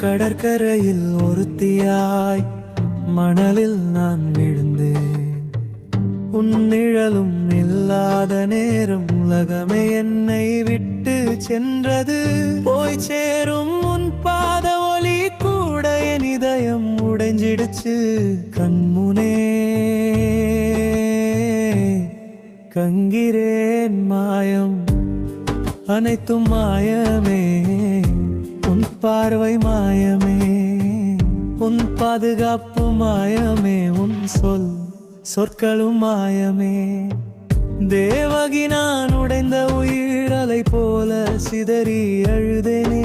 கடற்கரையில் ஒருத்தியாய் மணலில் நான் விழுந்தேன். உன் நிழலும் இல்லாத நேரம் உலகமே என்னை விட்டு சென்றது. போய் சேரும் உன் பாத ஒலி கூட என் இதயம் உடைஞ்சிடுச்சு. கண்முனே கங்கிறேன் மாயம், அனைத்தும் மாயமே. உன் பார்வை மாயமே, உன் பாதுகாப்பு மாயமே, உன் சொற்களும் மாயமே. தேவகி நான் உடைந்த உயிரலை போல சிதறி அழுதேனே.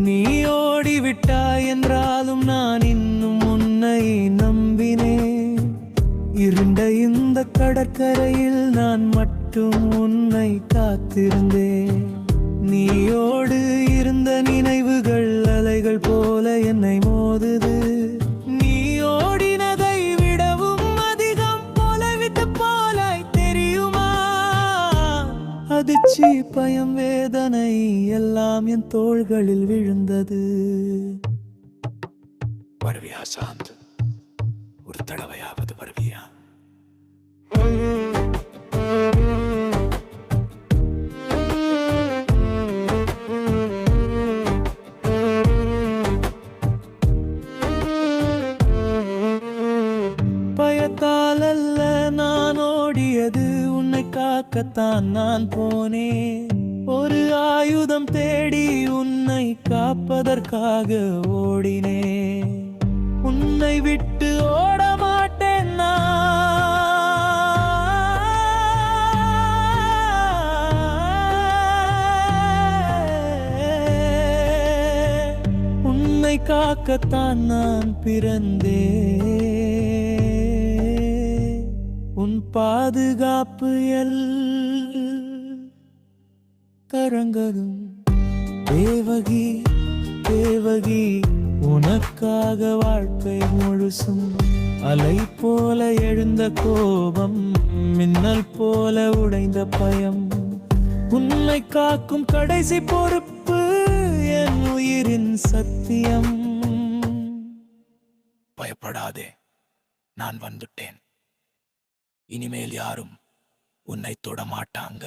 நீ ஓடிவிட்டாய் என்றாலும் நான் இன்னும் உன்னை நம்பினேன். இருண்ட இந்த கடற்கரையில் நான் மட்டும் உன்னை காத்திருந்தேன். நீயோடு இருந்த நினைவுகள் அலைகள் போல என்னை மோதுது. நீ ஓடினதை விடவும் அதிகம் போல விட்டு போலாய் தெரியுமா? அதிர்ச்சி பயம் வேதனை எல்லாம் என் தோள்களில் விழுந்தது. வருவியா சாந்த்? ஒரு தடவையாவது வருவியா? பயத்தாலல்ல நான் ஓடியது, உன்னை காக்கத்தான் நான் போனேன். ஒரு ஆயுதம் தேடி உன்னை காப்பதற்காக ஓடினேன். உன்னை விட்டு ஓட மாட்டேன் நான். உன்னை காக்கத்தான் நான் பிறந்தேன். உன் பாதுகாப்பு கரங்களும் தேவகி தேவகி, உனக்காக வாழ்க்கை முழுசும். அலை போல எழுந்த கோபம், மின்னல் போல உடைந்த பயம். உன்னை காக்கும் கடைசி பொறுப்பு என் உயிரின் சத்தியம். பயப்படாதே, நான் வந்துட்டேன். இனிமேல் யாரும் உன்னை தொட மாட்டாங்க.